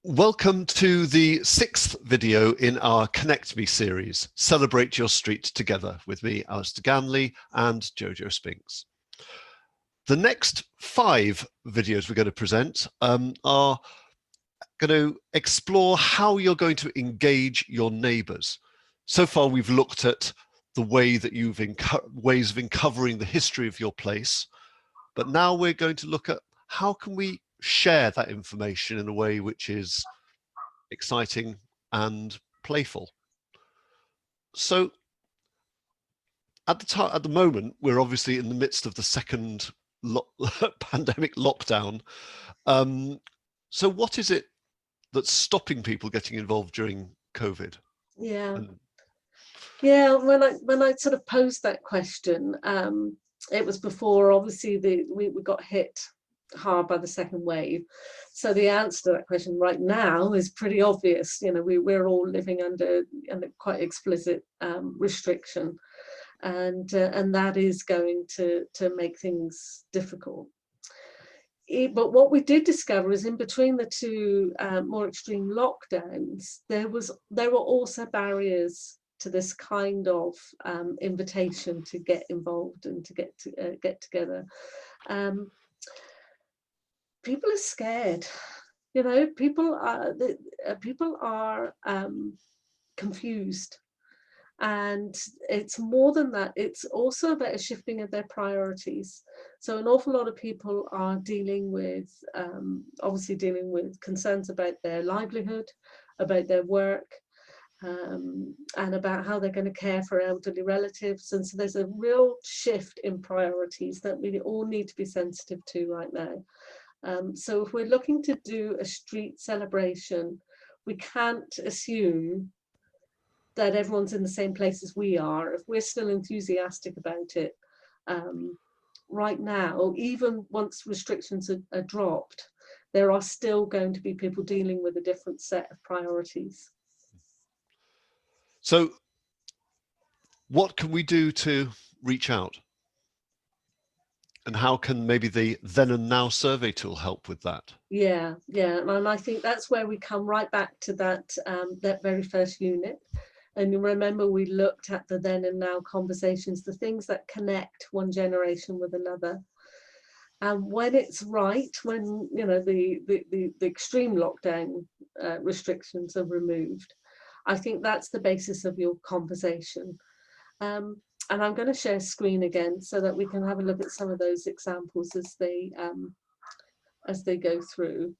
Welcome to the 6th video in our Connect Me series, Celebrate Your Street Together, with me, Alistair Ganley, and Jojo Spinks. The next 5 videos we're going to present are going to explore how you're going to engage your neighbours. So far, we've looked at the way that ways of uncovering the history of your place, but now we're going to look at how can we share that information in a way which is exciting and playful. So at the moment, we're obviously in the midst of the second pandemic lockdown. So what is it that's stopping people getting involved during COVID? Yeah. When I sort of posed that question, it was before obviously we got hit hard by the second wave. So the answer to that question right now is pretty obvious. You know, we're all living under quite explicit restriction, and that is going to make things difficult. But what we did discover is in between the two more extreme lockdowns, there were also barriers to this kind of invitation to get involved and to get together. People are scared, you know. People are confused, and it's more than that. It's also about a shifting of their priorities. So an awful lot of people are dealing with obviously dealing with concerns about their livelihood, about their work, and about how they're going to care for elderly relatives. And so there's a real shift in priorities that we all need to be sensitive to right now. So if we're looking to do a street celebration, we can't assume that everyone's in the same place as we are. If we're still enthusiastic about it, right now, even once restrictions are dropped, there are still going to be people dealing with a different set of priorities. So what can we do to reach out? And how can maybe the Then and Now survey tool help with that? Yeah, and I think that's where we come right back to that that very first unit. And you remember we looked at the then and now conversations, the things that connect one generation with another. And when it's right, when you know the extreme lockdown restrictions are removed, I think that's the basis of your conversation. And I'm going to share screen again so that we can have a look at some of those examples as they go through.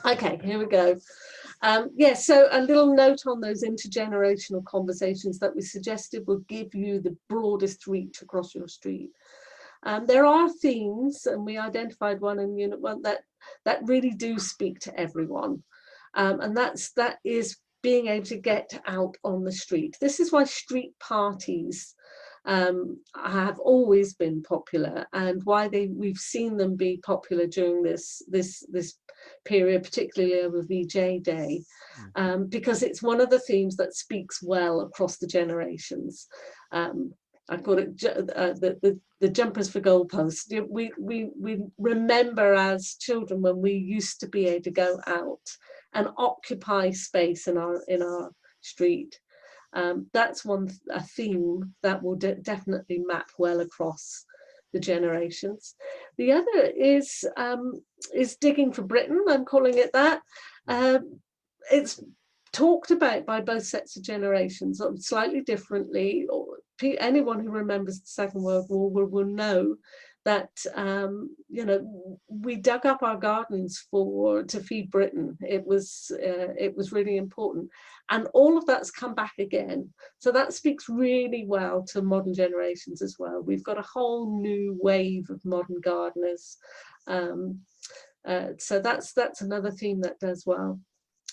Okay, here we go. So a little note on those intergenerational conversations that we suggested will give you the broadest reach across your street. There are themes, and we identified one in Unit 1 that really do speak to everyone, and that is being able to get out on the street. This is why street parties have always been popular, and why we've seen them be popular during this period, particularly over VJ Day, because it's one of the themes that speaks well across the generations. I call it the jumpers for goalposts. We remember as children when we used to be able to go out and occupy space in our street. That's a theme that will definitely map well across the generations. The other is digging for Britain. I'm calling it that. It's talked about by both sets of generations slightly differently. Anyone who remembers the Second World War will know that you know, we dug up our gardens to feed Britain. It was really important, and all of that's come back again. So that speaks really well to modern generations as well. We've got a whole new wave of modern gardeners. So that's another theme that does well.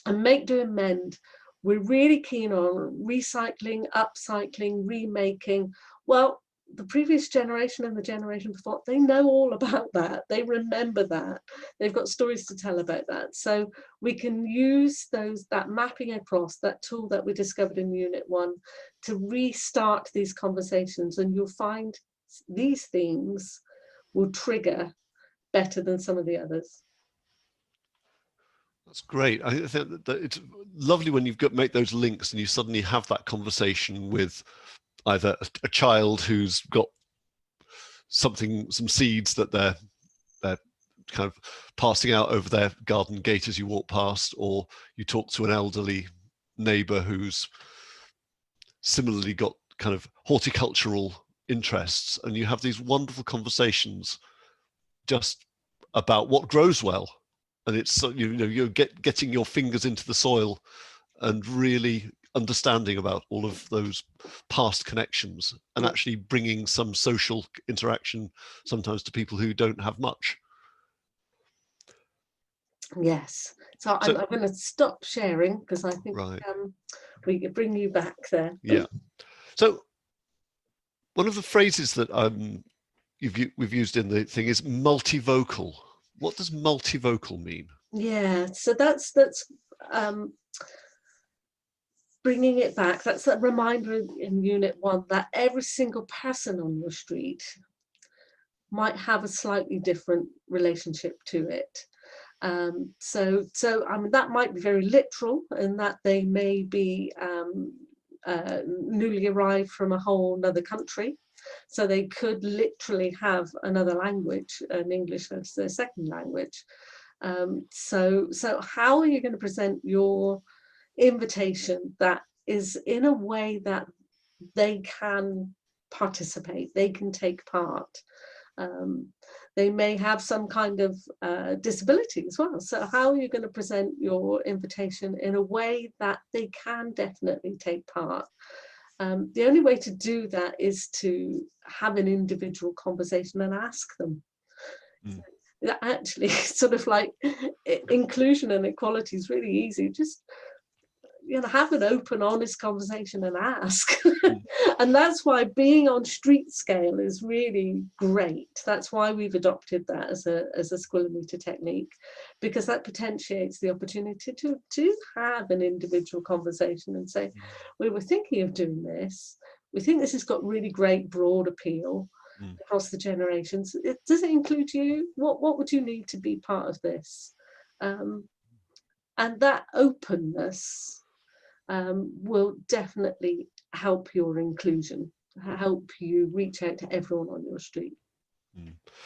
And make, do, and mend. We're really keen on recycling, upcycling, remaking. Well, the previous generation and the generation before, they know all about that. They remember that. They've got stories to tell about that. So we can use that mapping across, that tool that we discovered in Unit 1, to restart these conversations. And you'll find these themes will trigger better than some of the others. That's great. I think that it's lovely when you've got make those links and you suddenly have that conversation with either a child who's got some seeds that they're kind of passing out over their garden gate as you walk past, or you talk to an elderly neighbor who's similarly got kind of horticultural interests, and you have these wonderful conversations just about what grows well. And it's, you're getting your fingers into the soil and really understanding about all of those past connections, and actually bringing some social interaction sometimes to people who don't have much. Yes. So I'm going to stop sharing because I think we can bring you back there. Yeah. So one of the phrases that we've used in the thing is multivocal. What does multivocal mean? Yeah. So that's bringing it back. That's a reminder in Unit 1 that every single person on your street might have a slightly different relationship to it. So I mean, that might be very literal in that they may be newly arrived from a whole other country. So they could literally have another language, and English as their second language. So how are you going to present your invitation that is in a way that they can participate, they can take part? They may have some kind of disability as well. So how are you going to present your invitation in a way that they can definitely take part? The only way to do that is to have an individual conversation and ask them. Actually, sort of like inclusion and equality is really easy. Just have an open, honest conversation and ask. And that's why being on street scale is really great. That's why we've adopted that as a squirrel meter technique, because that potentiates the opportunity to have an individual conversation and say, we were thinking of doing this. We think this has got really great broad appeal across the generations. Does it include you? What would you need to be part of this? And that openness will definitely help your inclusion, help you reach out to everyone on your street.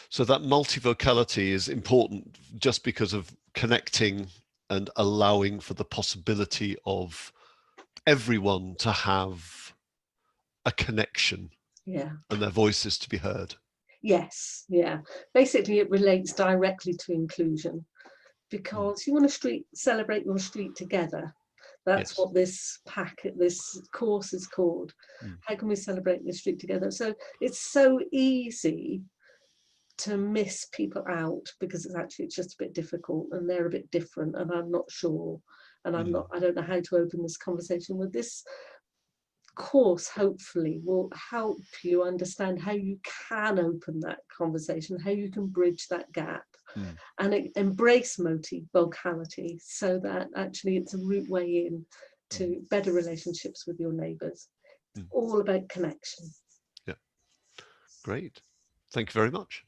So that multivocality is important just because of connecting and allowing for the possibility of everyone to have a connection, and their voices to be heard. Yes, yeah. Basically, it relates directly to inclusion, because you want to celebrate your street together. That's what this course is called. How can we celebrate the street together? So it's so easy to miss people out because it's just a bit difficult and they're a bit different and I'm not sure and I don't know how to open this conversation. With this course, hopefully will help you understand how you can open that conversation, how you can bridge that gap. And embrace multivocality so that actually it's a route way in to better relationships with your neighbours. It's all about connection. Yeah, great. Thank you very much.